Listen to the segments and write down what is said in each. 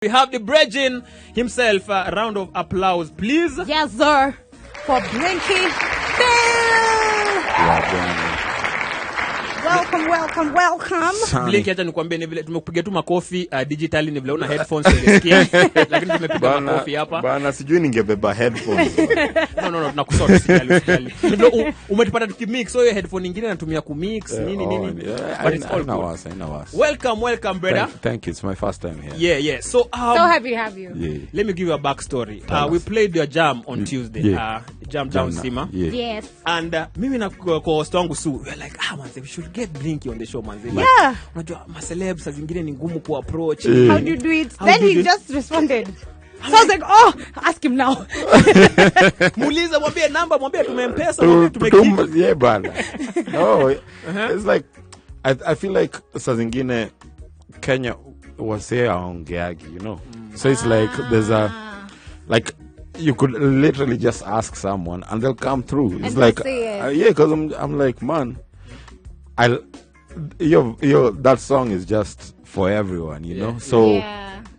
We have the Bridging himself. A round of applause, please. Yes, sir. For Blinky Bill. Welcome. Blinky, acha nikwambie ni vile tumekupiga tu makofi digitally, ni vile una headphones unasikia. Lakini tumepiga makofi hapa. Bana sijui ningebeba headphones. No, tunakusort usijali. Umetupata tukimix, so hiyo headphone nyingine natumia kumix nini. But it's all good. Welcome brother. Thank you. It's my first time here. Yeah. So happy to have you. Yeah. Let me give you a backstory. We played your jam on Tuesday. Yeah. Jam down Sima. Yeah. Yes. And mimi na co-host wangu Su, we're like, man, we should get Blinky on the show, man. Like, yeah. Unajua celebs saa zingine ni ngumu ku approach. How do you do it? Then he just responded. So I was like, ask him now. Muulize, mwambie namba, mwambie tumempesa, mwambie tumekiki. Yeah, bana. No, it's like I feel like saa zingine Kenya wasee aongeagi, you know. So it's like there's a like you could literally just ask someone and they'll come through. It's like yeah, because I'm like, man, that song is just for everyone, you know. So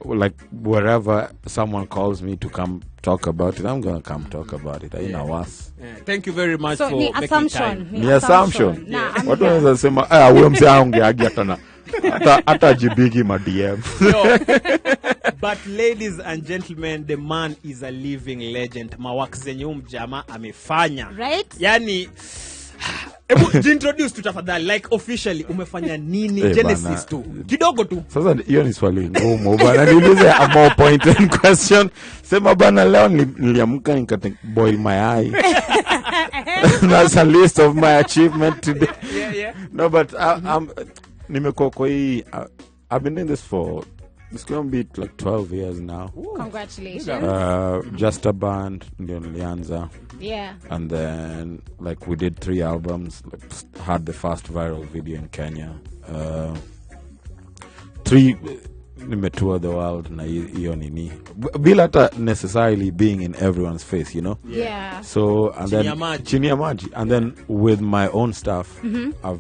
like wherever someone calls me to come talk about it, I'm gonna come talk about it. You know us. Thank you very much for making time. Ni assumption. Watu wanaweza sema wewe mzee aongeagi hata jibigi ma DM. But ladies and gentlemen, the man is a living legend. Mawak zenye mjama amefanya. Right? Yani introduce tu tafadhali, like officially umefanya nini? Genesis tu kidogo tu. Sasa hiyo ni swali ngumu bana, niulize a more pointed question. Sema bana, leo niliamka nikate boil my eye. That's a list of my achievement today. Yeah. No, but nimekuwa kwa hii I've been in this for it's going to be like 12 years now. Ooh. Congratulations. Just a band, ndio nilianza. Yeah. And then like we did 3 albums, like, had the first viral video in Kenya. 3 nimetour the world na hiyo nini. Bila hata necessarily being in everyone's face, you know. Yeah. So and then chini ya maji. And then with my own stuff, I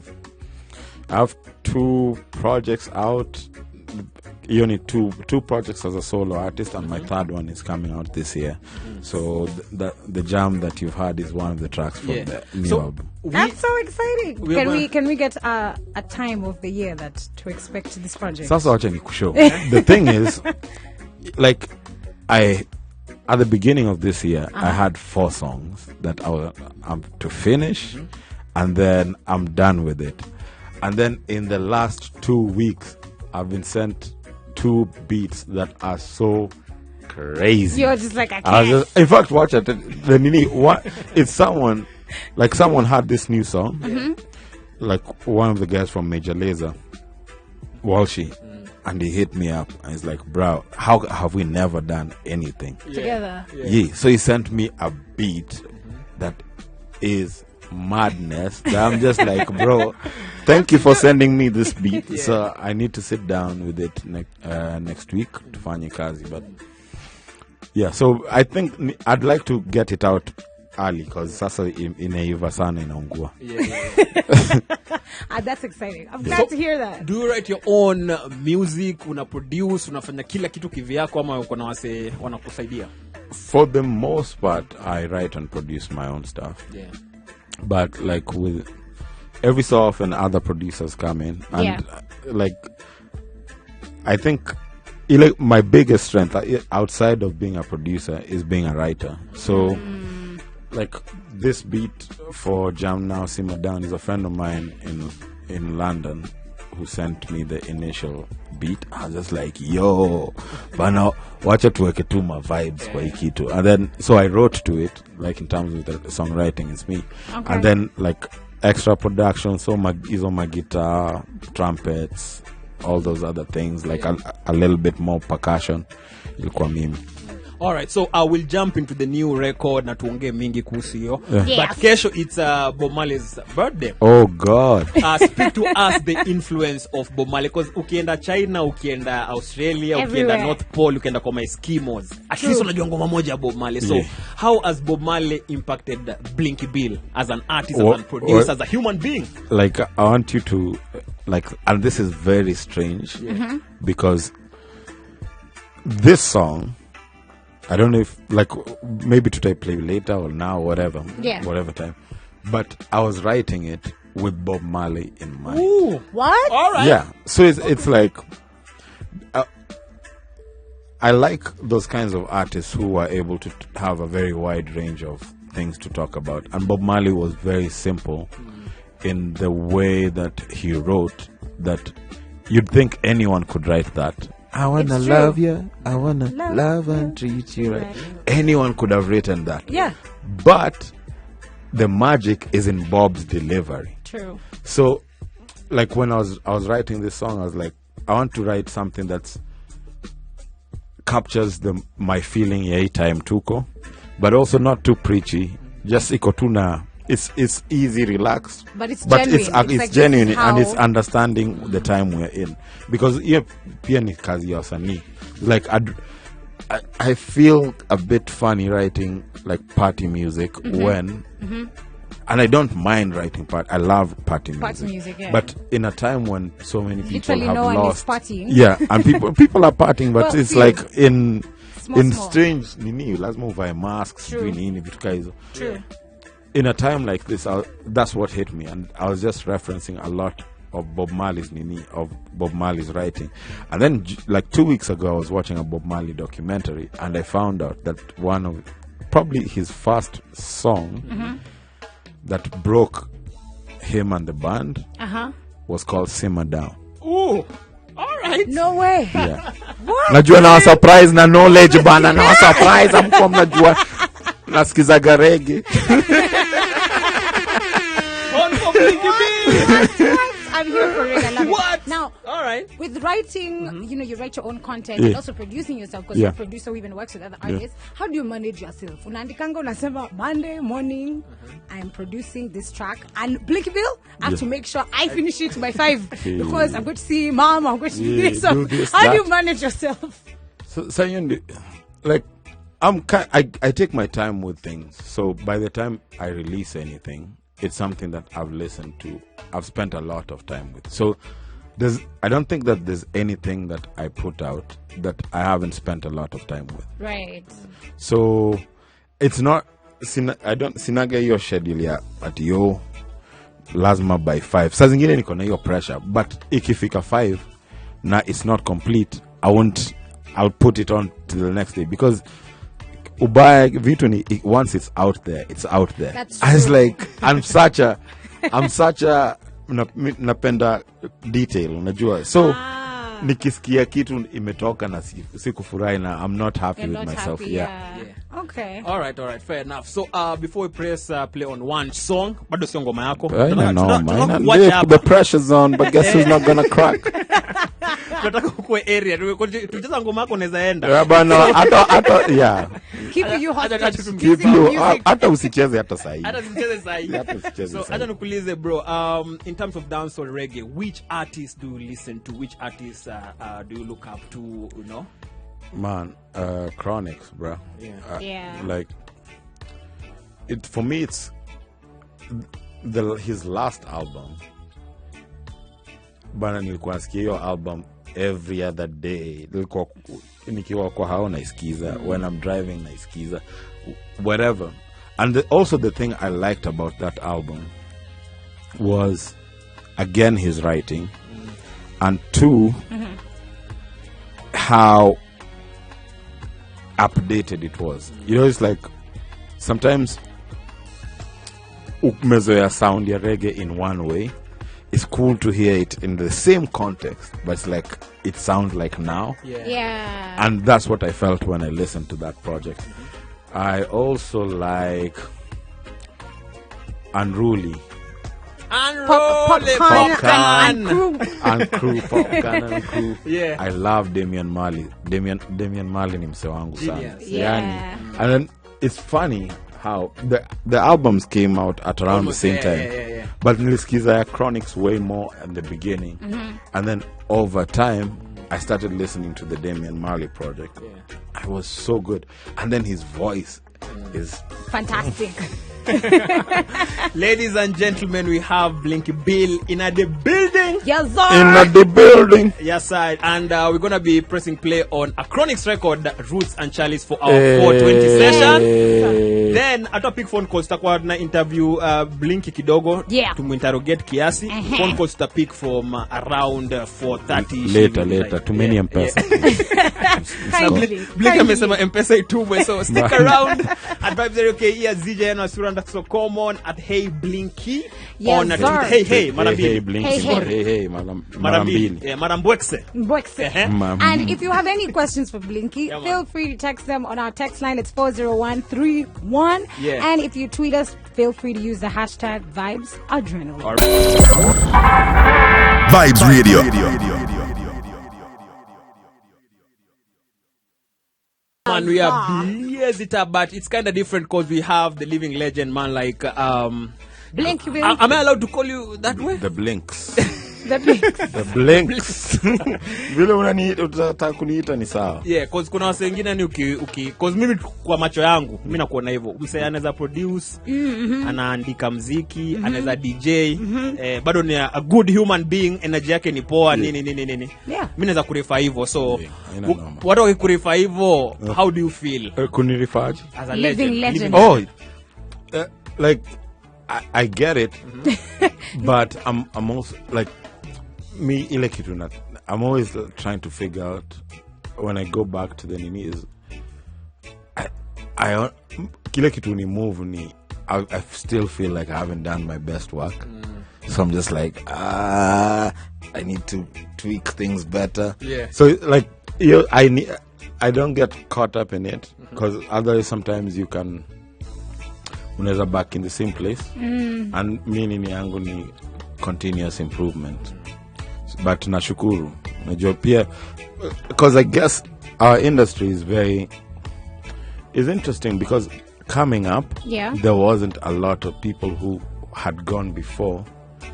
have 2 projects out. You need two projects as a solo artist, and my third one is coming out this year. So the jam that you've heard is one of the tracks from the new album. That's so exciting. Can we get a time of the year that to expect this project? Sasa wacha nikushow. The thing is, like at the beginning of this year, I had 4 songs that I'm to finish, and then I'm done with it. And then in the last 2 weeks, I've been sent 2 beats that are so crazy. You're just like, I can't. In fact, watch it. It's someone had this new song, like one of the guys from Major Lazer, Walshy, and he hit me up and he's like, bro, how have we never done anything together? Yeah. So he sent me a beat that is madness. I'm just like, bro, thank you for sending me this beat. So I need to sit down with it next week to fanya kazi. But yeah, so I think I'd like to get it out early because sasa inaiva sana inaungua. That's exciting. I'm glad to hear that. Do you write your own music? Una produce? Unafanya kila kitu kivyako ama uko na wase wanakusaidia? For the most part, I write and produce my own stuff. Yeah. But like with every so often other producers come in and like I think my biggest strength outside of being a producer is being a writer. So like this beat for Jam Now Simmer Down is a friend of mine in London who sent me the initial beat. I was just like, yo, bana, wacha tuweke tu ma vibes kwa hii kitu. And then so I wrote to it, like in terms of the songwriting, it's me. Okay. And then like extra production, so hizo my guitar, trumpets, all those other things, like a little bit more percussion, ilikuwa mimi. All right, so I will jump into the new record na tuongee mingi kuhusu hiyo. Yes. But kesho it's Bob Marley's birthday. Oh God. Speak to us the influence of Bob Marley, because ukienda China, ukienda Australia, ukienda North Pole, ukienda kwa Eskimos, at least unajua ngoma moja Bob Marley. So how has Bob Marley impacted Blinky Bill as an artist, as a producer, as a human being? Like I want you to and this is very strange because this song, I don't know if, like, maybe today play later or now, whatever time. But I was writing it with Bob Marley in mind. Ooh, what? All right. Yeah. So it's like, I like those kinds of artists who are able to have a very wide range of things to talk about. And Bob Marley was very simple in the way that he wrote, that you'd think anyone could write that. I wanna love you, I wanna love and treat you right. Anyone could have written that. Yeah. But the magic is in Bob's delivery. True. So, like, when I was writing this song, I was like, I want to write something that's captures my feeling ya hii time tuko, but also not too preachy. Just iko tu na, it's easy, relaxed, but it's genuine. It's like genuine, and it's understanding the time we're in, because pia ni kazi ya wasanii. Like, I feel a bit funny writing like party music when and I don't mind writing I love party music, yeah. But in a time when so many people literally have no one lost, is partying. yeah, and people are partying, but it's like in small. strange nini, lazima uvae masks, nini vitu ka hizo. True. In a time like this, that's what hit me, and I was just referencing a lot of Bob Marley's writing. And then like 2 weeks ago, I was watching a Bob Marley documentary, and I found out that one of probably his first song that broke him and the band was called Simmer Down. Ooh, all right. No way. Yeah. What? Najua na surprise na knowledge bana, na surprise amko mnajua nasikizaga reggae. On for Blinky Bill. I'm here for it. I love What? it. Now, all right. With writing, you write your own content and also producing yourself, because you're a producer who even works with other artists. How do you manage yourself? Unaandikanga unasema Monday morning, I'm producing this track, and Blinky Bill, I have to make sure I finish it by 5 because I'm going to see mom, I'm going to do this. So how do you manage yourself? So like, I take my time with things. So by the time I release anything, it's something that I've listened to, I've spent a lot of time with. So I don't think that there's anything that I put out that I haven't spent a lot of time with. Right. So it's not, sinaga hiyo schedule ya ati yo lazima by 5. Saa zingine niko na hiyo pressure, but ikifika 5 na it's not complete, I'll put it on till the next day, because ubaya vitu ni once it's out there, it's out there. That's I was true. like, I'm such a napenda detail, unajua. So nikisikia kitu imetoka na sikufurahi na I'm not happy with myself. Yeah. Okay. All right, fair enough. So before we press play on one song, bado sio ngoma yako. The pressure's on, but guess who's not gonna crack? Tunataka kukue area. Tucheza ngoma yako unaweza enda. Yeah, bana, hata yeah. Keep you hostage. Keep you hata usicheze hata sahi. Hata usicheze sahi. So hata nikuulize bro, in terms of dancehall reggae, which artists do you listen to? Which artists do you look up to, you know? Man, Chronics, bro. Yeah. Like, for me, it's his last album. Bana, nilikuwa nasikia hiyo album every other day. Nilikuwa nikiwa kwa hao naisikiza, when I'm driving naisikiza, whatever. And also the thing I liked about that album was, again, his writing, and 2, how updated it was. You know, it's like sometimes umezoea sound ya reggae in one way. It's cool to hear it in the same context, but it's like it sounds like now. Yeah. And that's what I felt when I listened to that project. I also like Unruly. Popcorn and crew. Yeah. I love Damian Marley. Damian Marley ni mse wangu sana. Yeah. And then it's funny how the albums came out at around the same time. Yeah. But nilisikiza ya Chronics way more at the beginning. And then over time, I started listening to the Damian Marley project. It was so good. And then his voice is fantastic. Ladies and gentlemen, we have Blinky Bill in the building. Yes, sir. In the building. Yes, sir. And we're going to be pressing play on a Chronics record, Roots and Charlies, for our 420 session. Then, at a pick phone calls, tutakuwa na interview Blinky kidogo. Yeah. To interrogate kiasi. Phone calls to pick from around 4:30. Later. Too many M-Pesa. Blinky amesema M-Pesa itumwe, so stick around at 50K here, Heno Sura Common at Hey Blinky. Yes, on Twitter. Hey, Marambili. Hey, Blinky. Hey, Marambili. Yeah, Marambwekse. And if you have any questions for Blinky, feel free to text them on our text line. It's 40131. Yeah. And if you tweet us, feel free to use the hashtag #VibesAdrenaline. Vibes Radio. Man, we are blazing it up, but it's kind of different because we have the living legend, man, like Blinky Bill. Am I allowed to call you that way? The Blinks. The Blinks. The Blinks. Vile unataka kuniita ni sawa. Yeah, cause kuna wase wengine ni cause mimi kwa macho yangu mimi nakuona hivyo. Msee anaweza produce, anaandika muziki, anaweza DJ, bado ni a good human being, energy yake ni poa, nini. Yeah. Mimi naweza kurifa hivyo. So What watu wakurifa hivyo, how do you feel? Kunirifa As a living legend. Oh, like I get it, but I'm also like me. I'm always trying to figure out when I go back to the nini is I kile kitu ni move ni I still feel like I haven't done my best work, so I'm just like I need to tweak things better. Yeah. So like I don't get caught up in it because otherwise sometimes you can. Unaweza back in the same place, and meaning yangu ni continuous improvement. But nashukuru najua pia because I guess our industry is interesting because coming up, there wasn't a lot of people who had gone before,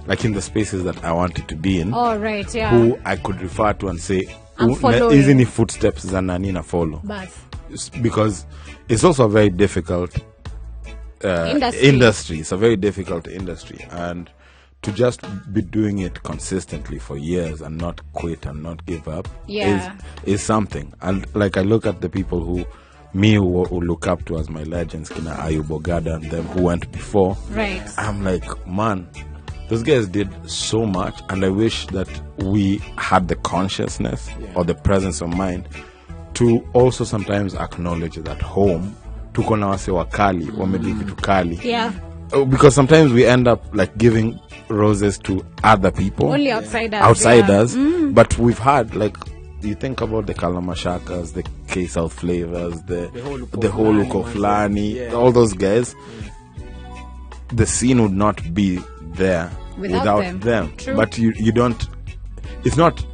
like in the spaces that I wanted to be in. Oh, right, yeah. Who I could refer to and say, following. Easy footsteps za nani na follow. But Because it's also a very difficult industry. It's a very difficult industry, and to just be doing it consistently for years and not quit and not give up is something. And like I look at the people who look up to as my legends, Kina Ayubogada and them who went before. Right. I'm like, man, those guys did so much, and I wish that we had the consciousness or the presence of mind to also sometimes acknowledge that home tuko na wase wakali wamedi vitu kali. Yeah. Because sometimes we end up like giving roses to other people, only outsiders, but we've had like, you think about the Kalamashakas, the K-South Flavors, the whole Luko Flani, all those guys, the scene would not be there without them. True. But you don't, it's not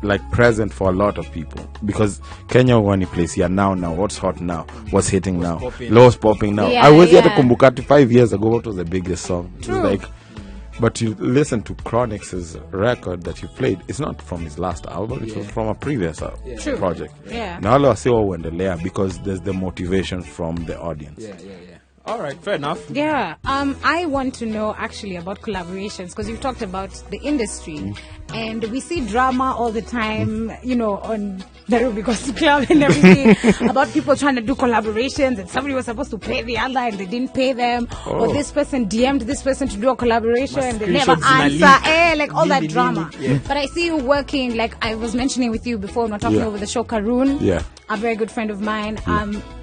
like present for a lot of people, because Kenya one place here now what's hot now, what's hitting now, low's popping now. I was here to Kumbukati 5 years ago. What was the biggest song? True. It's like, but you listen to Chronics' record that you played, it's not from his last album, it was from a previous project. Now all I say uendelea because there's the motivation from the audience. All right, fair enough. Yeah. I want to know actually about collaborations, because you've talked about the industry, and we see drama all the time, on Nairobi Gossip Club and everything about people trying to do collaborations, and somebody was supposed to pay the other and they didn't pay them, or this person DM'd this person to do a collaboration and they never answer, like all that drama. But I see you working, like I was mentioning with you before, we're talking over the show, Karun, a very good friend of mine,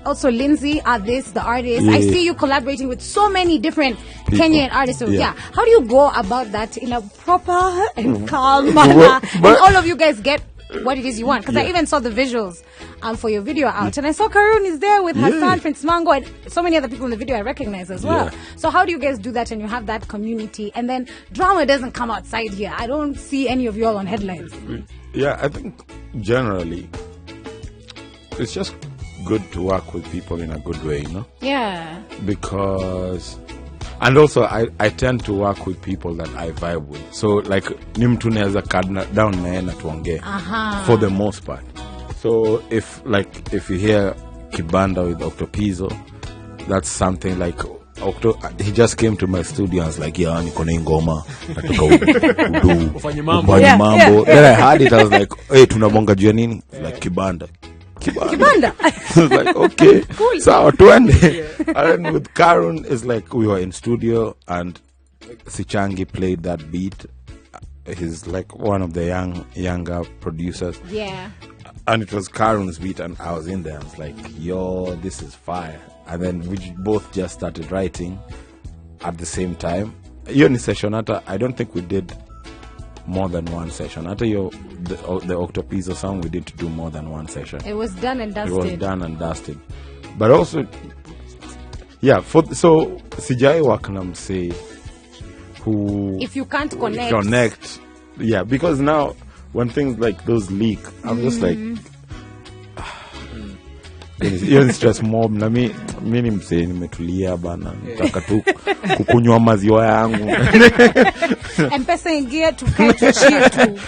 also Lindsay, the artist. I see you collaborating with so many different Kenyan artists. So how do you go about that in a proper and calm manner, and all of you guys get what it is you want? Because I even saw the visuals for your video out, and I saw Karun is there with Hassan, Prince Mango, and so many other people in the video I recognize as well. So how do you guys do that, and you have that community, and then drama doesn't come outside here? I don't see any of you all on headlines. I think generally it's just good to work with people in a good way, because, and also I tend to work with people that I vibe with. So like ni mtu naweza down naye na tuongee for the most part. So if you hear Kibanda with Octopizzo, that's something like he just came to my studio and was like, yeah, niko na ngoma nataka ufanye mambo. Then I heard it, I was like, hey, tunabonga juu nini? Like kibanda. I was like, okay, cool. So and then with Karun, it's like we were in studio and Sichangi played that beat. He's like one of the younger producers. Yeah. And it was Karun's beat, and I was in there. I was like, yo, this is fire. And then we both just started writing at the same time. Hiyo ni session hata, I don't think we did more than one session. Hata the Octopizzo song, we didn't do more than one session. It was done and dusted. But also, yeah, so sijai wakna say who... If you can't connect. Yeah, because now when things like those leak, I'm just like... Hiyo stress mob na mimi ni msee nimetulia bana, nataka tu kukunywa maziwa yangu. Mpesa ingia tukae tuchie tu.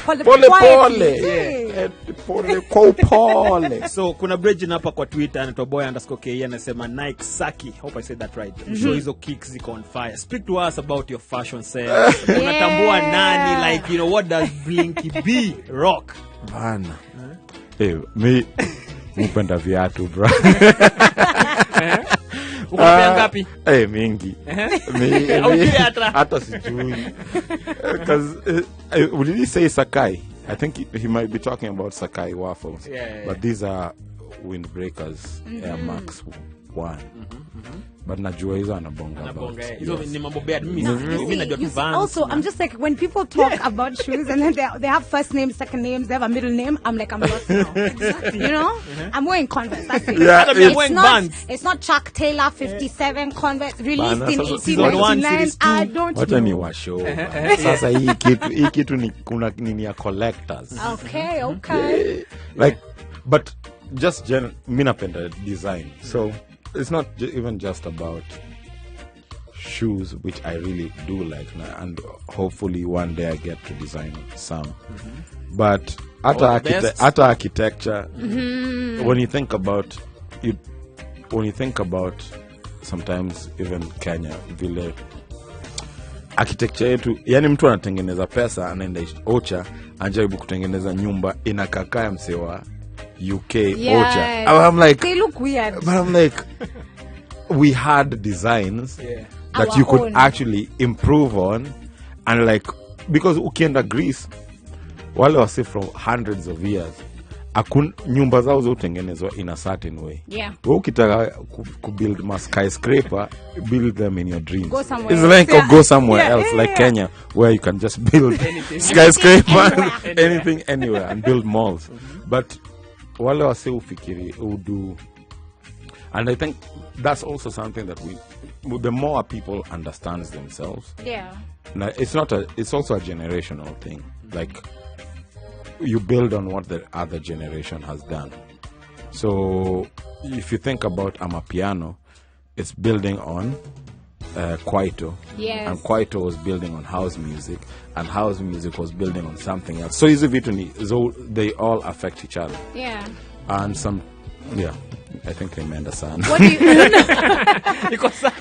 Pole kwa upole. So kuna bridge hapa kwa Twitter anaitwa boy_ke anasema Nike Saki. Hope I said that right. So hizo kicks ziko on fire. Speak to us about your fashion sense. Unatambua nani, like, you know, what does Blinky B rock? Bana. Me mpenda viatu bro. Ukapea ngapi? Mingi. Hata sijui. Because would he say Sakai? I think he might be talking about Sakai waffles. Yeah. But these are windbreakers, Air Max 1. But najua hizo anabonga. Hizo ni mambo bad. Mimi najua tu Vans. Also, I'm just like, when people talk about shoes and then they have first names, second names, they have a middle name, I'm like, I'm lost now. Exactly. You know? I'm wearing Converse. That's it. Yeah, it's not Chuck Taylor 57 Converse released in 1899. I don't know. Ni washo. Sasa hii kitu ni kuna nini ya collectors. Okay. Like, but just mimi napenda design. So it's not even just about shoes, which I really do like, and hopefully one day I get to design some. But at architecture, when you think about it, sometimes even Kenya, vile architecture yetu, yani mtu anatengeneza pesa anaenda Ocha anajaribu kutengeneza nyumba inakakaa msewa UK Ocha. I'm like, they look weird. But I'm like, we had designs that Our you could own. actually improve on, and like, because ukienda Greece, wale wase from hundreds of years, nyumba zao zotengenezwa in a certain way. Yeah. Ukitaka build a skyscraper, build them in your dreams. Go somewhere It's else. like go somewhere else, like Kenya, where you can just build skyscraper, anything anywhere, and build malls. But wale wase ufikiri udu, and I think that's also something that the more people understands themselves. Yeah. Now, it's also a generational thing. Like, you build on what the other generation has done. So if you think about Amapiano, it's building on Kwaito. Yes. And Kwaito was building on house music, and house music was building on something else. So they all affect each other. Yeah. And I think they meant a son. What do you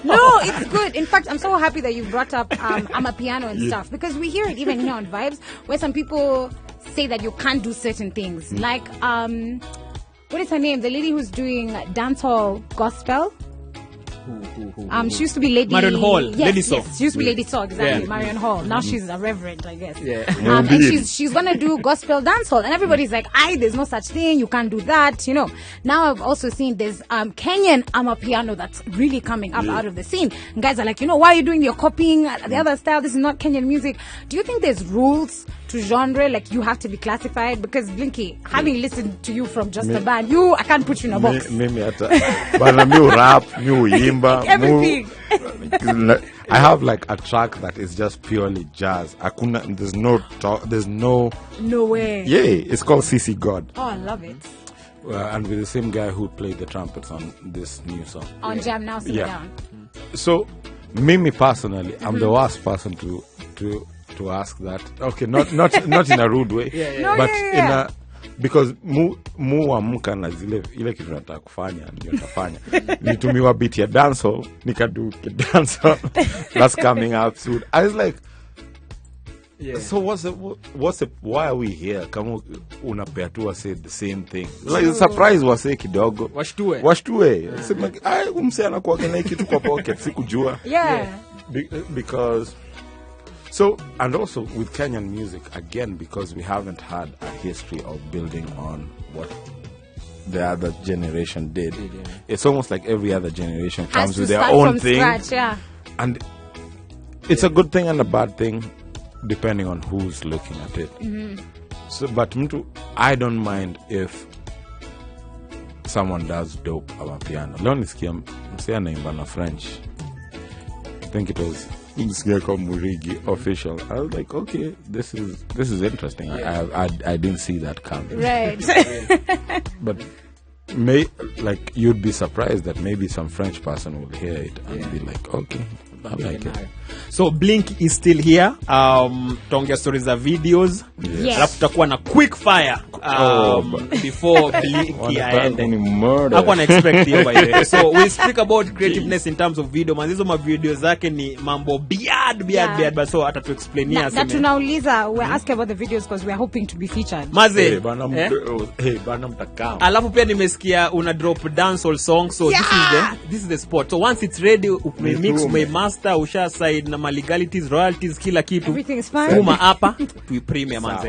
No, it's good. In fact, I'm so happy that you brought up Amapiano and stuff, because we hear it even here on Vibes, where some people say that you can't do certain things. Like, what is her name? The lady who's doing dancehall gospel. She used to be Lady Marion Hall. Yes, Lady Saw. yes, she used to be Lady Saw, exactly. Yeah. Marion Hall. Now she's a reverend, I guess. Yeah. And she's gonna do gospel dancehall, and everybody's like, there's no such thing, you can't do that, you know. Now I've also seen there's Kenyan Amapiano that's really coming up out of the scene. And guys are like, why are you doing, you're copying the other style, this is not Kenyan music. Do you think there's rules to genre, like you have to be classified? Because Blinky, having listened to you from just a band, I can't put you in a box. Mimi hata bana mi rap, mi uimba, everything. I have like a track that is just purely jazz. There's no No way. Yeah, it's called CC God. Oh, I love it. And with the same guy who played the trumpets on this new song. On Jam Now, Sit Down. So, Mimi personally, I'm the worst person to ask that. Okay, not in a rude way, No, but because mu amka na ile kitu nataka kufanya ndio nitafanya. Nitumiwa beat ya dancehall, nikadu dancehall. That's coming up soon. I was like, yeah. So why are we here? Kama unapea tu say the same thing. Like the surprise was say kidogo. Washtue. Sema umse anakuwa na kitu kwa pocket sikujua. Yeah. Because so, and also with Kenyan music, again, because we haven't had a history of building on what the other generation did. It's almost like every other generation comes with their own thing. Scratch, yeah. And it's a good thing and a bad thing, depending on who's looking at it. So, but I don't mind if someone does dope on piano. Leonisikia msiana imbana French. I think it was Murigi official. I was like, okay, this is interesting. Yeah. I didn't see that coming. Right. But you'd be surprised that maybe some French person will hear it and be like, okay, I like it. So Blink is still here. Tongia stories of videos. Yes. Alafu tutakuwa na quick fire before Blinky aende. Hapo na expect hiyo by the way. So we speak about creativeness in terms of video. Manzizo ma videos zake ni mambo beard, but so hata tu explain here. Na tunauliza, we're asking about the videos because we're hoping to be featured. Maze. Bana mtakao. Alafu pia nimesikia una drop dancehall song, so this is the spot. So once it's ready, umemix, umemaster, usha side na legalities, royalties, kila kitu. Everything is fine. Kuma hapa tu premium manze.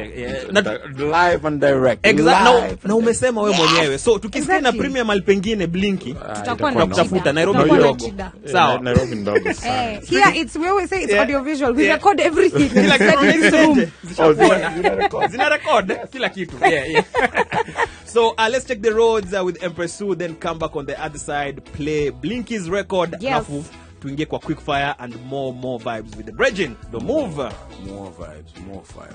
Live and direct. Exactly. Na umesema wewe mwenyewe. So tukisikia na premium alpengine Blinky, tutakuwa na kutafuta Nairobi ndogo. Sawa. Nairobi ndogo. Here we always say it's audio visual. We record everything. Kila kitu zina record kila kitu. Yeah. So let's check the roads with Empress Sue, then come back on the other side, play Blinky's record. Yes. Tuingie kwa quick fire and more vibes with the Bridging. The move. More vibes, more fire.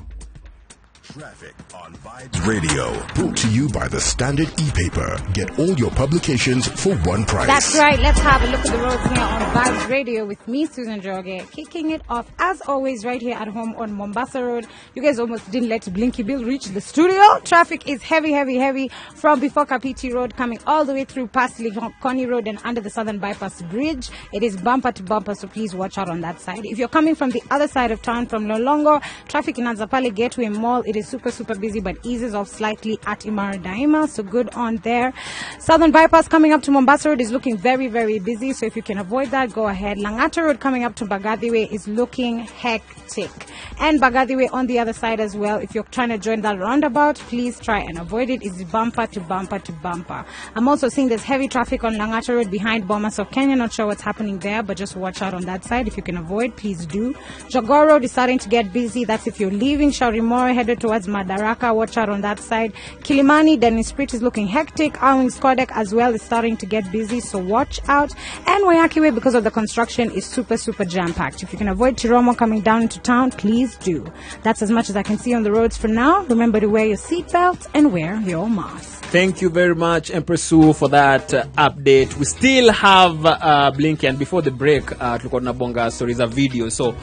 Traffic on Vibes Radio, brought to you by the Standard e-paper. Get all your publications for one price. That's right. Let's have a look at the roads here on Vibes Radio with me, Susan Joge, kicking it off as always right here at home on Mombasa Road. You guys almost didn't let Blinky Bill reach the studio. Traffic is heavy from before Kapiti Road coming all the way through past Likoni Road and under the Southern Bypass Bridge. It is bumper to bumper, so please watch out on that side. If you're coming from the other side of town, from Lolongo, traffic in Anzapale Gateway Mall, it is super busy but eases off slightly at Imara Daima, so good on there. Southern Bypass coming up to Mombasa Road is looking very busy, so if you can avoid that, go ahead. Langata Road coming up to Bagadi Way is looking hectic, and Bagadi Way on the other side as well. If you're trying to join that roundabout, please try and avoid it. It's bumper to bumper. I'm also seeing there's heavy traffic on Langata Road behind Bomas of Kenya. Not sure what's happening there, but just watch out on that side. If you can avoid, please do. Jogoo Road is starting to get busy. That's if you're leaving Sharimore headed towards Madaraka. Watch out on that side. Kilimani, Dennis Street is looking hectic. Awings Kodek as well is starting to get busy, so watch out. And Wayaki Way, because of the construction, is super jam-packed. If you can avoid Chiromo coming down into town, please do. That's as much as I can see on the roads for now. Remember to wear your seatbelt and wear your mask. Thank you very much, Empress Sue, for that update. We still have Blinky, and before the break, tulikuwa tunabonga stories of video. So,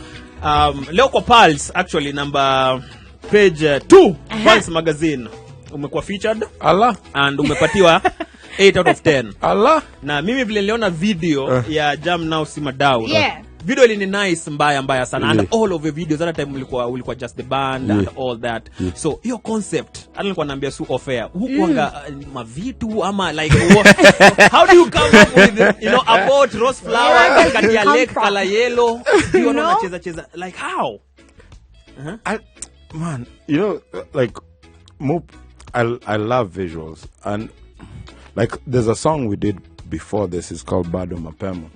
leo kwa Pulse, actually, page 2, Pulse Magazine. Umekuwa featured. Allah. And umepatiwa 8 out of 10. Allah. Na mimi vile niliona video ya Jam Now Simadau. Yeah. Video ili ni nice mbaya sana. And all of the videos at the time ulikuwa just the band and all that. So your concept, alikuwa naambia su offer. Hukuanga mavitu ama like how do you come up with about rose flower kati ya lake color yellow? You know cheza like how? Man, like I love visuals, and like there's a song we did before this, it's called Bado Mapemo.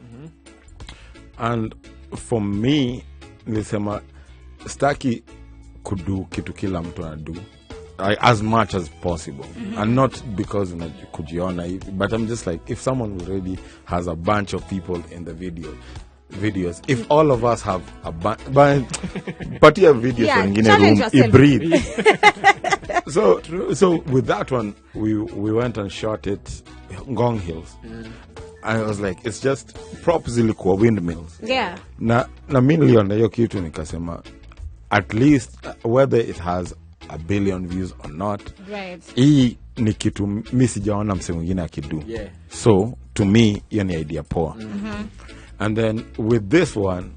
And for me, nilisema staki kudu kitu kila mtu anadu, as much as possible, and not because kujiona, but I'm just like, if someone already has a bunch of people in the videos, if all of us have a bunch, but yeah, videos wengine room breathe. So with that one, we went and shot it Ngong Hills. And I was like, it's just props zilikuwa windmills. Yeah. Na mimi niliona hiyo kitu nikasema, at least whether it has a billion views or not. Right. Hii ni kitu mi sijaona mse mwingine akidu. Yeah. So to me hiyo ni idea poa. And then with this one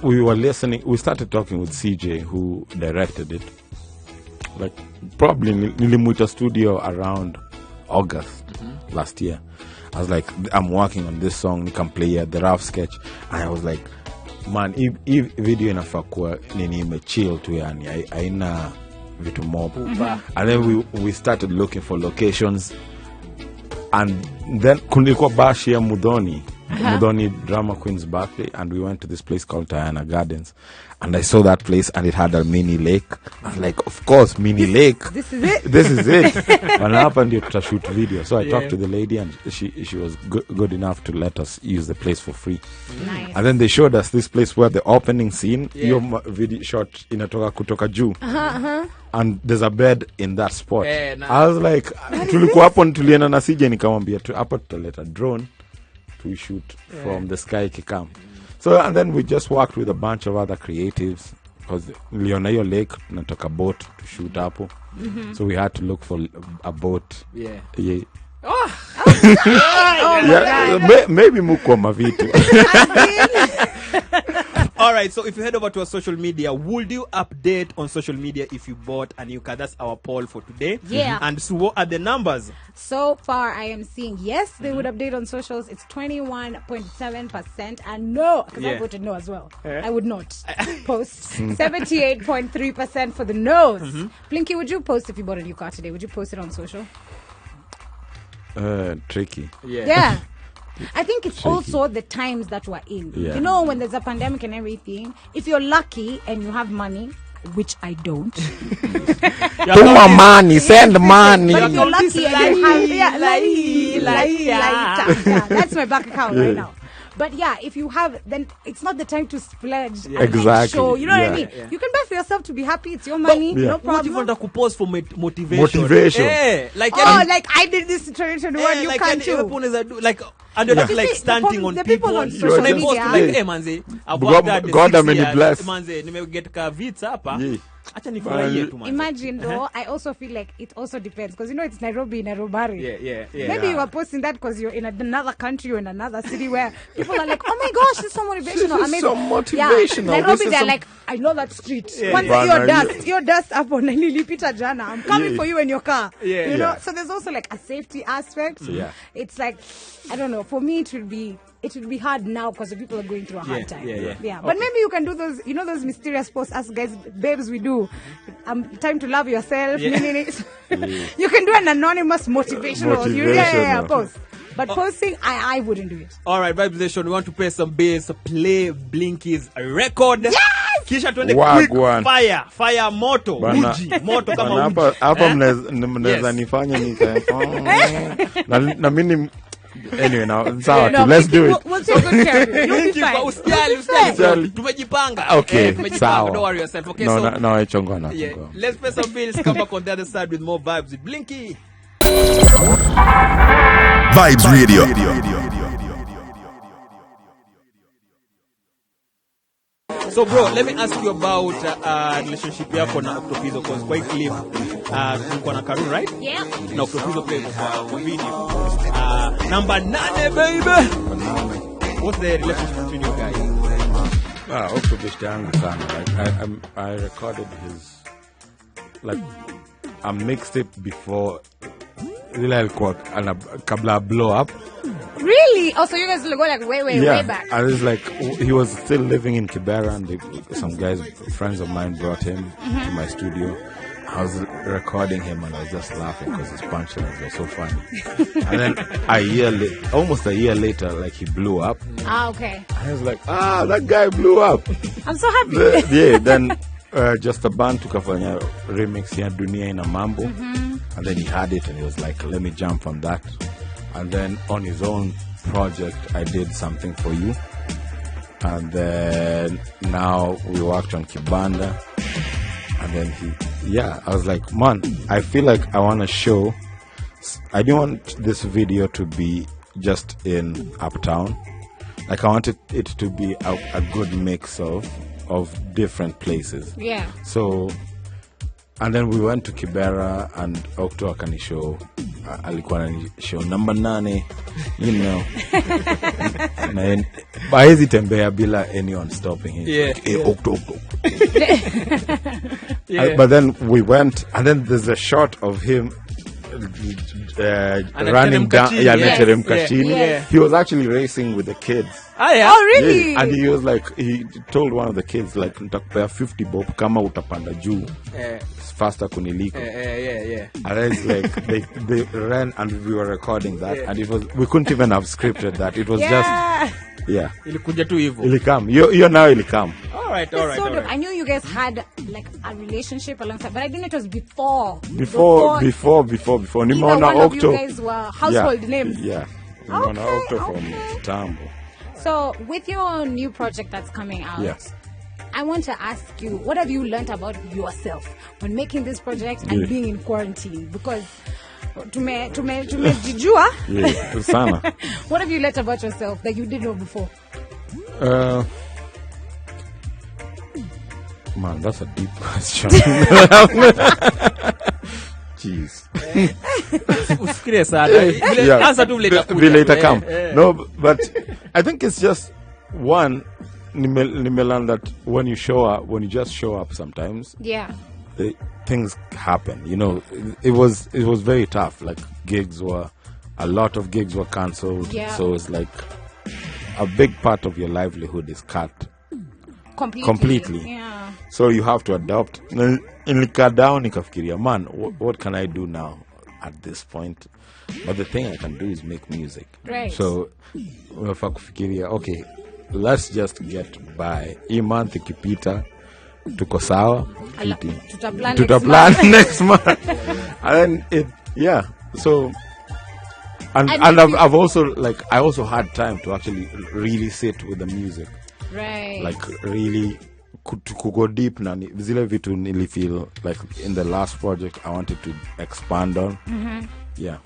we started talking with CJ who directed it. Like probably nilimuita studio around August last year. I was like, I'm working on this song, you can play the rough sketch. And I was like, man, if video inafaa kuwa nini imechill tu yani, haina vitu mob. And then we started looking for locations. And then kulikuwa bashi ya Mudhoni Drama Queen's birthday, and we went to this place called Diana Gardens, and I saw that place and it had a mini lake. I was like, of course, mini lake. This is it. This is it. And happened to shoot video. So I talked to the lady, and she was good enough to let us use the place for free. Nice. And then they showed us this place where the opening scene, your video shot inatoka kutoka juu. And there's a bed in that spot. Nice. I was like, tulikuwa hapo tulienda na CJ nikamwambia hapa tutaleta drone to shoot from the sky kikam. So and then we just worked with a bunch of other creatives because niliona hiyo lake tunataka boat to shoot hapo. So we had to look for a boat. Yeah. Maybe mukwa mavitu. All right, so if you head over to our social media, would you update on social media if you bought a new car? That's our poll for today. Yeah. And so what are the numbers? So far, I am seeing yes, they would update on socials. It's 21.7%, and no, because I voted no as well. I would not post. 78.3% for the no's. Blinky, would you post if you bought a new car today? Would you post it on social? Tricky. Yeah. I think it's also the times that we're in. Yeah. You know, when there's a pandemic and everything, if you're lucky and you have money, which I don't. Tuma money, send money. But if you're lucky and you have, that's my bank account right now. But yeah, if you have, then it's not the time to splurge and show. You know what I mean? You can buy for yourself to be happy. It's your money, no problem. What if you want to post for motivation? Motivation. Like I did this in 2021. You like can too. Like and you're like standing on the people on social media. Like, hey manze, I've worked that God bless. Manze, nimeget ka vits hapa. Acha nifurahie tu manze. Imagine though, I also feel like it also depends because you know it's Nairobi. Yeah. Maybe you are posting that because you're in another country or in another city where people are like, oh my gosh, this is so motivational. This is so motivational. Yeah, Nairobi, they're like, I know that street. Once your dust up on nilipita jana. I'm coming for you in your car. You know, so there's also like a safety aspect. It's like, I don't know. For me, it would be hard now because the people are going through a hard time. But maybe you can do those, you know, those mysterious posts us guys, babes, we do. Time to love yourself. You can do an anonymous motivational post. But posting, I wouldn't do it. All right, Vibe Station, we want to pay some bills. Play Blinky's record. Yes! Kisha tuende quick fire moto. Uji, moto kama uji. Hapa mnaweza nifanya na mimi anyway now sawa, let's do it. We'll take good care of you. You'll be fine. Usijali. Tumejipanga. Okay, don't worry yourself. Okay, no, chongona. Let's pay some bills. Come back on the other side with more vibes with Blinky. Vibes Radio. So bro, let me ask you about relationship yako na Octopizzo because quite clip tulikuwa na Karun, right? Yeah. Na Octopizzo play for video. Number 9 baby. What's the relationship between you guys? Octopizzo yangu sana. Like I recorded his a mixtape before kabla blow up. Really? Oh, so you guys go like way back. I was like, he was still living in Kibera, and some guys, friends of mine, brought him to my studio. I was recording him, and I was just laughing because his punchlines were so funny. And then almost a year later, like he blew up. Okay. I was like, that guy blew up. I'm so happy. Then just a band tukafanya remix ya Dunia Ina Mambo, and then he had it, and he was like, let me jump on that. And then on his own project, I did Something For You. And then now we worked on Kibanda. And then I was like, man, I feel like I want to show. I didn't want this video to be just in Uptown. Like I wanted it to be a good mix of different places. Yeah. So And then we went to Kibera and Okto akanishow alikuwa ananishow number 8, you know. Na baezi tembea bila anyone stopping him. Yeah. Like, hey, Okto. Yeah. But then we went, and then there's a shot of him running down. Yeah. He was actually racing with the kids. Ah, yeah. Oh, really? Yeah. And he was like, he told one of the kids, like, nitakupea 50 bob kama utapanda juu. Faster kuniliko. Yeah. And then it's like they ran, and we were recording that, and it was, we couldn't even have scripted that. It was just ilikuja tu hivyo. Ilikam. You're now ilikam. All right. I knew you guys had like a relationship alongside, but I didn't know it was before. Before. Nimeona one of you Okto. guys were household names. Yeah. Nimeona Okto from Tambo. So with your new project that's coming out, yes. I want to ask you, what have you learned about yourself when making this project and being in quarantine? Because tumejijua. Yeah, sana. What have you learned about yourself that you didn't know before? Man, that's a deep question. Jeez. Usifikirie sana. Answer tu vile itakuwa. No, but I think it's just one. Nimelan that when you just show up sometimes, things happen. You know, it was very tough. Like a lot of gigs were cancelled. Yeah. So it's like a big part of your livelihood is cut completely. Yeah. So you have to adapt. Nika down, nikafikiria, man, what can I do now at this point? But the thing I can do is make music. Right. So unafaa kufikiria, okay, let's just get by. Hii month ikipita, tuko sawa. Tutaplan next month. And then so and I've also, like, I also had time to actually really sit with the music. Right. Like really to go deep na zile vitu nili feel like in the last project I wanted to expand on. Mm-hmm. Yeah.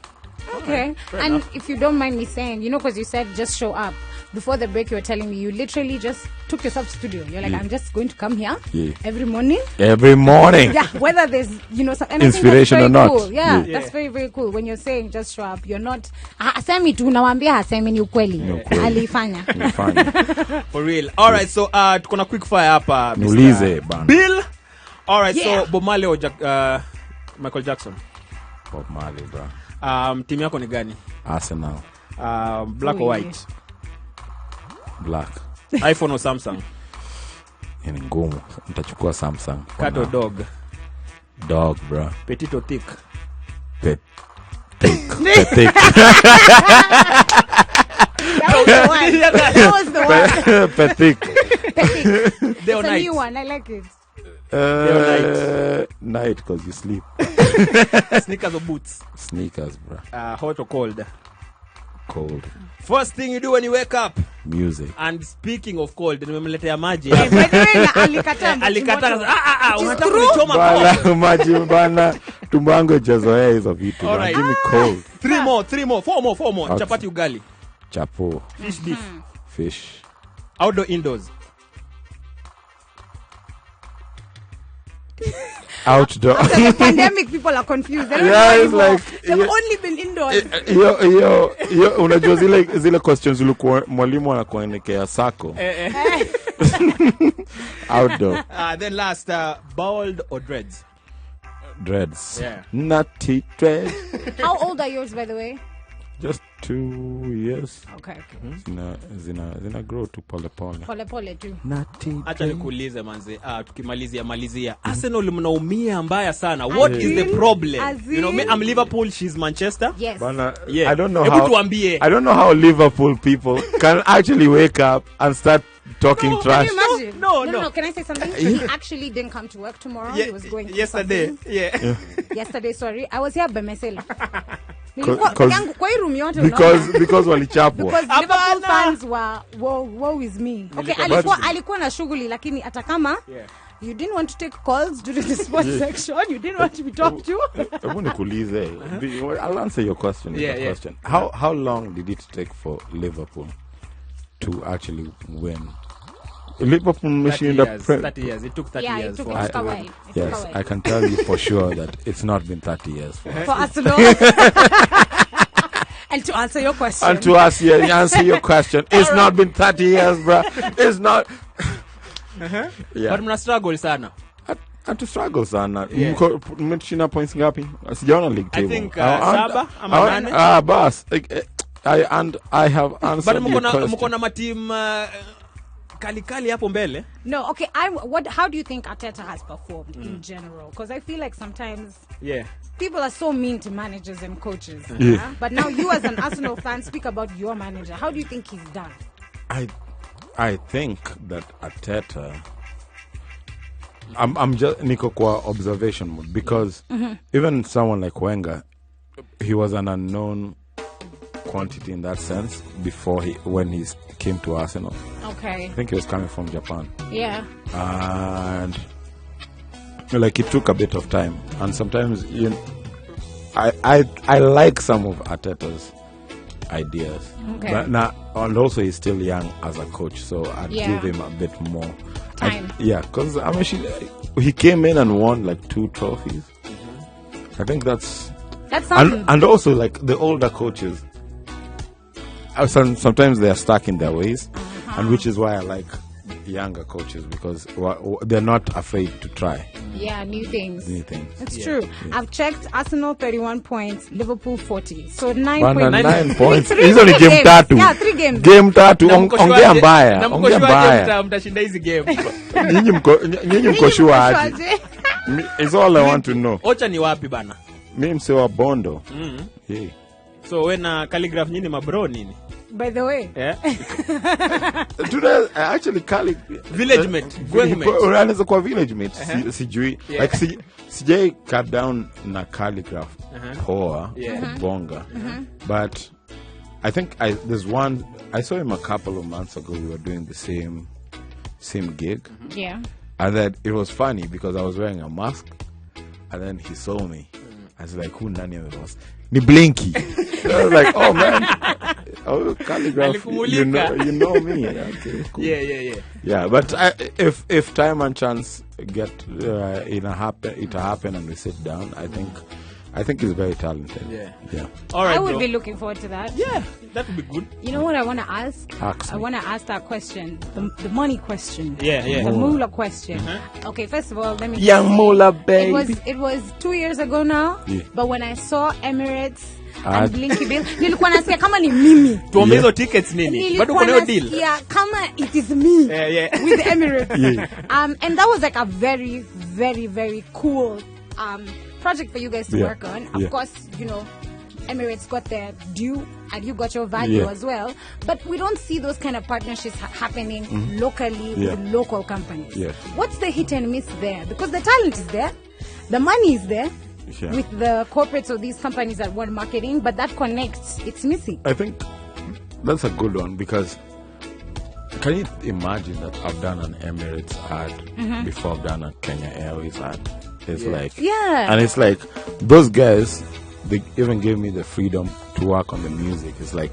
Okay. And if you don't mind me saying, you know, because you said just show up. Before the break, you were telling me you literally just took yourself to studio. You're like, I'm just going to come here every morning. Yeah, whether there's, you know, some inspiration or not. Cool. Yeah, that's very, very cool. When you're saying just show up, you're not asemi tu nawambia hasemi ni ukweli. Alifanya. For real. All right, so tuko na quick fire hapa. Niulize bana. Bill. All right, so Bob Marley or Michael Jackson? Bob Marley, bro. Timu yako ni gani? Arsenal. Black or white? Black. iPhone or Samsung? Ni ngumu. Nitachukua Samsung. Cat or dog? Dog, bro. Petit or thick? Thick. That was the one. Pethick. Day or It's a night? new one. I like it. Night, because you sleep. Sneakers or boots? Sneakers, bro. Hot or cold? Cold. First thing you do when you wake up? Music. And speaking of cold, nimemletea maji. By the way, alikataa. Alikataa. Unataka true. kunichoma Bana, kwa. maji bana. Tumbo yangu haijazoea hizo vitu. All right. Give me cold. Three more. Four more. Okay. Chapati ugali. Chapo. Fish beef. Fish. Outdoor indoors. Outdoor. After the pandemic, people are confused. They don't know It's anymore. like They've only been indoors. Yo, unajua zile questions ulikuwa mwalimu anakuanekea sako. Outdoor. Then last, bald or dreads? Dreads. Yeah. Nutty dreads. How old are yours, by the way? Just 2 years. Okay. Zina grow to pole. Pole too. Nutty. Acha nikuulize manze, tukimalizia. Arsenal mnaumia mbaya sana. What is the problem? You know, I'm Liverpool, she's Manchester. Yes. Bana, Yeah. I don't know how Liverpool people can actually wake up and start talking trash. Can you imagine? No. Can I say something? So he actually didn't come to work tomorrow. He was going to yesterday. something. Yeah. Yesterday, sorry. I was here by myself. Because walichapwa. Because Liverpool fans were woe is me. Okay, alikuwa na shughuli lakini hata kama you didn't want to take calls during the sports section, you didn't want to be talked to. Hebu nikuulize. I'll answer your question with a question. How long did it take for Liverpool to actually win Liverpool machine 30 years. It took 30 years for us to win. Yes, I can tell you for sure that it's not been 30 years for us. For us to know. And to answer your question. And to answer your question, it's not been 30 years, bro. It's not. Yeah. But mna struggle sana. Hatu struggle sana. Mmeshinda points ngapi? Sijaona league table. I think 7 ama 8. Bas. I have answered. But mko na mateam kali hapo mbele. No, okay. How do you think Arteta has performed in general? Because I feel like sometimes people are so mean to managers and coaches. Yeah. But now you as an Arsenal fan speak about your manager. How do you think he's done? I think that Arteta, I'm just niko kwa observation mode because even someone like Wenger, he was an unknown quantity in that sense when he came to Arsenal. Okay. I think he was coming from Japan. Yeah. And like it took a bit of time, and sometimes I like some of Arteta's ideas. Okay. But now, and also he's still young as a coach, so I'd give him a bit more time. Because he came in and won like 2 trophies. I think that's something. And also like the older coaches, sometimes they are stuck in their ways, and which is why I like younger coaches because they're not afraid to try. Yeah, new things. It's true. Yeah. I've checked. Arsenal 31 points, Liverpool 40. So 9 points. Three Hizo ni game tatu. Yeah, 3 games. Game tatu. Ongea mbaya. Ongea mbaya. Mtashinda hizi game. Nyinyi mko sure aje? It's all I want to know. Ocha ni wapi bana? Mimi msewa Bondo. Yeah. So we na Calligraph nyinyi mabro nini? By the way. Yeah. Today actually village mate, going mate. Unaweza kwa village mate sijui like sijai cut down na Calligraph poa bonga. But I think there's one I saw him a couple of months ago. We were doing the same gig. Yeah. And then it was funny because I was wearing a mask and then he saw me. I was like, who nani was? Ni Blinky. I was like, oh man. Oh, Calligraph. You know me. Okay, cool. Yeah, but if time and chance get it happen and we sit down, I think he's very talented. Yeah. All right. I would be looking forward to that. Yeah, that would be good. You know what I want to ask? I want to ask that question, the money question. The Moolah question. Okay, first of all, let me. Young Moolah, baby. It was 2 years ago now. Yeah. But when I saw Emirates and Blinky Bill, nilikuwa nasikia kama ni mimi. Tuombe hizo tickets nini? Bado kuna hiyo deal. Yeah, kama it is me. With the Emirates. And that was like a very, very, very cool project for you guys to work on. Of course, Emirates got their due and you got your value as well. But we don't see those kind of partnerships happening locally with local companies. What's the hit and miss there? Because the talent is there, the money is there with the corporates of these companies that want marketing, but that connects, it's missing. I think that's a good one because can you imagine that I've done an Emirates ad before I've done a Kenya Airways ad? It's and it's like those guys, they even gave me the freedom to work on the music. It's like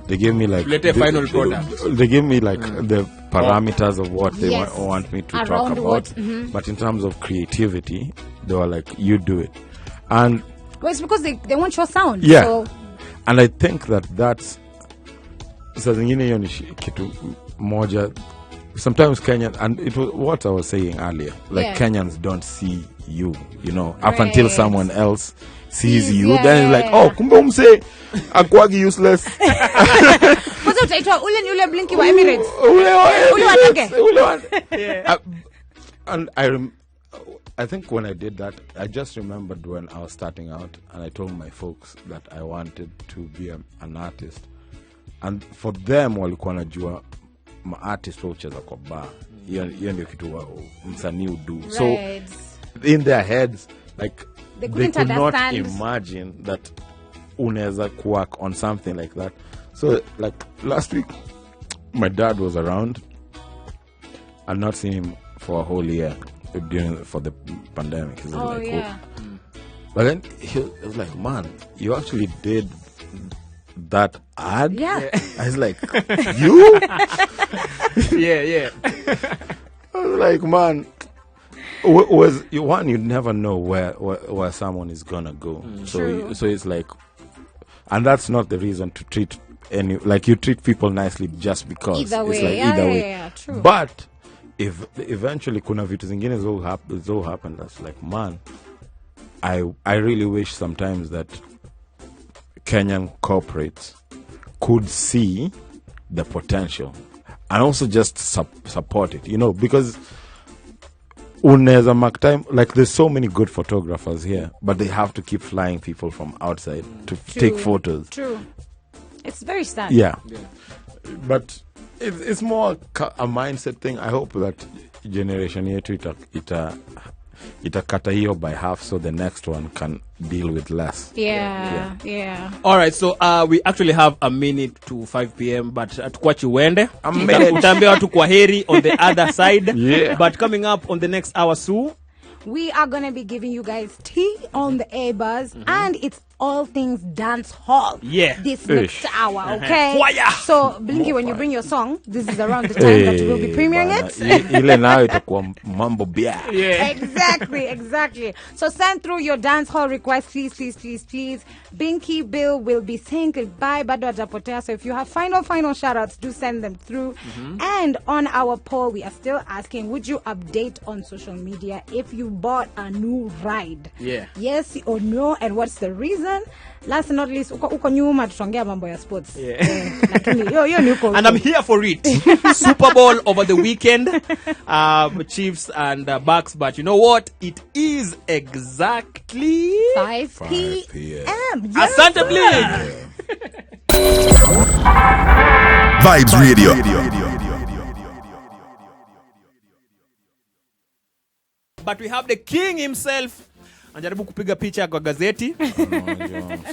they gave me like the final product. They gave me like the parameters of what they want me to talk about. But in terms of creativity, they were like, you do it. And well, it's because they want your sound. Yeah. So. And I think that's kitu moja. Sometimes Kenyan, and it was what I was saying earlier, like Kenyans don't see you, up until someone else sees you. Then it's like, oh, kumbe umse akwagi useless. What's utaitwa ule ni ule Blinky wa Emirates. Ule watake. And I think when I did that, I just remembered when I was starting out, and I told my folks that I wanted to be an artist, and for them walikuwa najua artist ucheza kwa bar. Hiyo ndio kitu msanii do. So in their heads, like they could not imagine that unaweza work on something like that. So like last week, my dad was around. I'd not seen him for a whole year for the pandemic. But then he was like, man, you actually did that ad? Yeah. I was like, you? Yeah. I was like, man, was one, you never know where someone is gonna go. So it's like, and that's not the reason to treat you treat people nicely just because. Either way. It's like Yeah, either way. Yeah, true. But if eventually kuna vitu zingine zo happen, that's like, man, I really wish sometimes that Kenyan corporates could see the potential and also just support it, because unaweza mark time, like there's so many good photographers here, but they have to keep flying people from outside to take photos. True. It's very sad. Yeah. But it's more a mindset thing. I hope that generation yetu itakata hiyo by half, so the next one can deal with less. Yeah. All right, so we actually have a minute to 5 p.m. but tukwachi uende. A minute. Utaambia watu kwaheri on the other side. Yeah. But coming up on the next hour, Sue, we are going to be giving you guys tea on the air buzz, and it's all things dance hall. Yeah. This next hour, okay? Fire. So, Blinky, when you bring your song, this is around the time that we'll be premiering it. Ile nayo itakuwa mambo bia. Yeah. Exactly. So send through your dance hall requests, please. Blinky Bill will be saying goodbye, bado atapotea. So if you have final shout outs, do send them through. And on our poll, we are still asking, would you update on social media if you bought a new ride? Yeah. Yes or no, and what's the reason? Last but not least, uko nyuma tutongea mambo ya sports. Lakini yo ni uko. And I'm here for it. Super Bowl over the weekend. Chiefs and Bucks, but you know what? It is exactly 5 p.m. Yes, Asante Blink. Vibes Radio. But we have the king himself. Anajaribu kupiga picha kwa gazeti.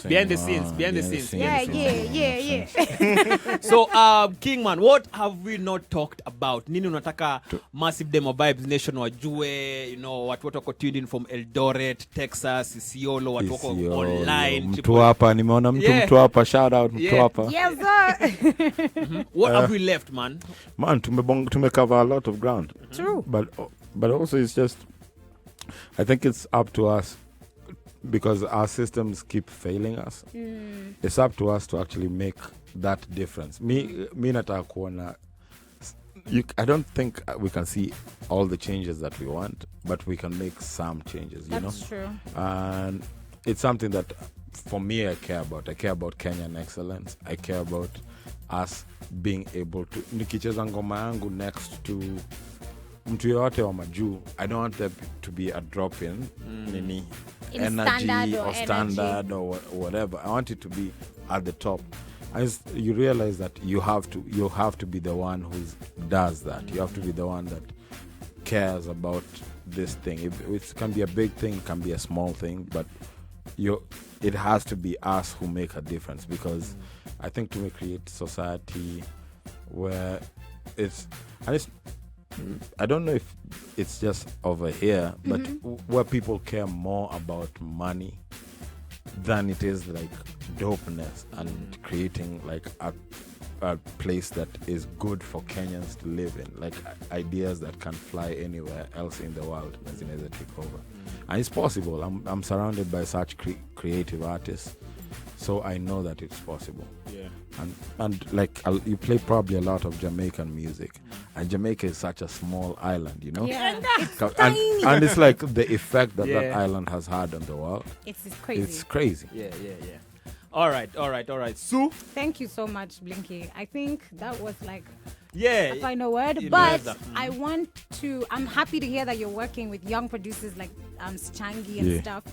Behind the scenes. Yeah. So, King man, what have we not talked about? Nini unataka Massive Demo Vibes Nation wajue, watu wako tuned in from Eldoret, Texas, Isiolo, watu wako online. Mtu hapa, nimeona mtu hapa, shout out mtu hapa. Yes, sir. What have we left, man? Man, tumecover a lot of ground. True. But also it's just, I think it's up to us, because our systems keep failing us. It's up to us to actually make that difference. Me nataka kuona, I don't think we can see all the changes that we want, but we can make some changes, That's true. And it's something that, for me, I care about. I care about Kenyan excellence. I care about us being able to, nikicheza ngoma yangu next to mtu yote wa majuu, I don't want there to be a drop in energy or standard or whatever. I want it to be at the top. As you realize that you have to be the one who does that. You have to be the one that cares about this thing. It can be a big thing, it can be a small thing, but it has to be us who make a difference, because I think to create society where I don't know if it's just over here, but where people care more about money than it is like dopeness and creating like a place that is good for Kenyans to live in, like ideas that can fly anywhere else in the world as in a take over. And it's possible. I'm surrounded by such creative artists, so I know that it's possible. Yeah. And like you play probably a lot of Jamaican music, and Jamaica is such a small island, Yeah. and it's like the effect that island has had on the world. It's crazy. It's crazy. Yeah. All right. Sue? Thank you so much, Blinky. I think that was like a final word, but I'm happy to hear that you're working with young producers like Schangi and stuff.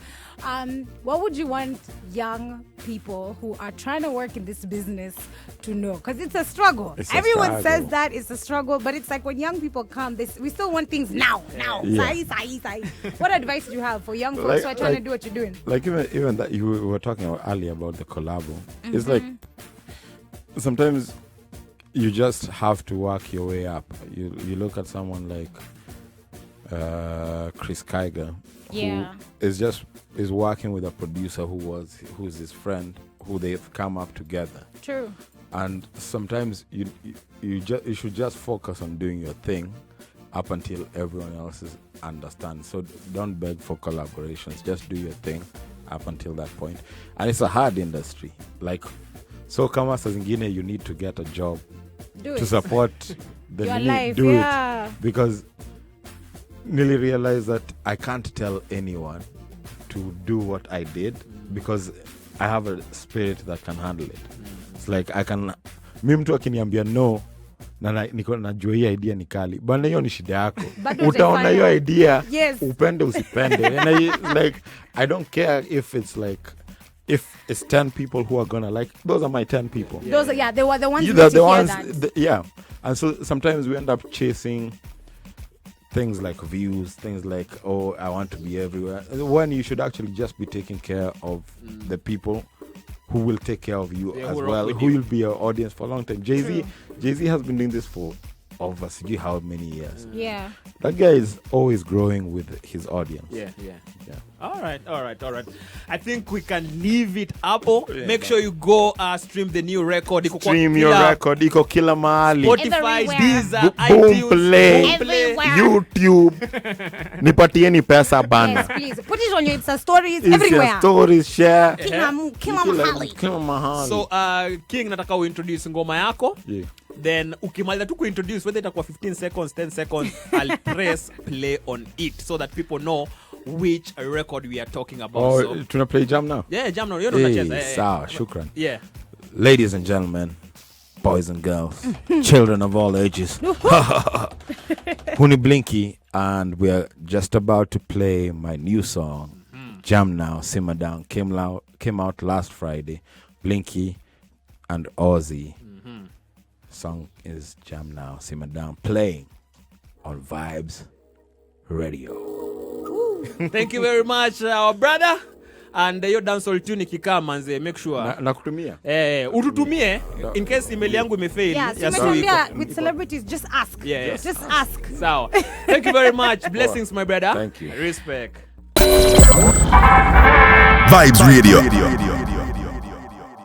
What would you want young people who are trying to work in this business to know? Because it's a struggle. Everyone says that it's a struggle, but it's like when young people come, we still want things now. Yeah. Sai. What advice do you have for young folks who are trying to do what you're doing? Like even that you were talking about earlier about the collabo. It's like sometimes you just have to work your way up. You look at someone like Chris Kiger, who is working with a producer who's his friend, who they've come up together. True. And sometimes you should just focus on doing your thing up until everyone else understands. So don't beg for collaborations. Just do your thing up until that point. And it's a hard industry. Like, so kama saa zingine you need to get a job to support the your need, life. do Yeah. it. Because nearly realized that I can't tell anyone to do what I did because I have a spirit that can handle it. It's like I can, mi mtu akiniambia no na niko najua hii idea ni kali bana, hiyo ni shida yako. Utaona hiyo idea, upende usipende. And I don't care if it's like, if it's 10 people who are gonna like, those are my 10 people. Those are, they were the ones yeah. And so sometimes we end up chasing things like views, things like, oh, I want to be everywhere, when you should actually just be taking care of the people who will take care of you as well, who will be your audience for a long time. Jay-Z has been doing this for over how many years. Yeah. That guy is always growing with his audience. Yeah. All right. I think we can leave it up. Make sure you go stream the new record. Stream your record. Iko kila mahali. Spotify, Deezer, iTunes, Play, YouTube. Nipatieni pesa bana. Yes, please. Put it on your Insta stories everywhere. Insta stories, share. Kila mahali. So, King, nataka uintroduce ngoma yako. Yeah. Then ukimaliza tu kuintroduce, whether itakuwa 15 seconds, 10 seconds, I'll press play on it so that people know which record we are talking about. Oh, so, tuna play jam now? Yeah, jam now. You know hey, sawa, shukran. Yeah. Ladies and gentlemen, boys and girls, children of all ages. Huni Blinky, and we are just about to play my new song, Jam Now, Simmer Down. Came out last Friday. Blinky and Ozzy. Song is Jam Now, Simmer Down, playing on Vibes Radio. Thank you very much, our brother. And your dancehall tune ikikama manze, make sure nakutumia ututumie in case email yangu imefail. Yeah, with celebrities, just ask. Yeah. Just ask. So, thank you very much. Blessings, my brother. Thank you. Respect. Vibes Radio.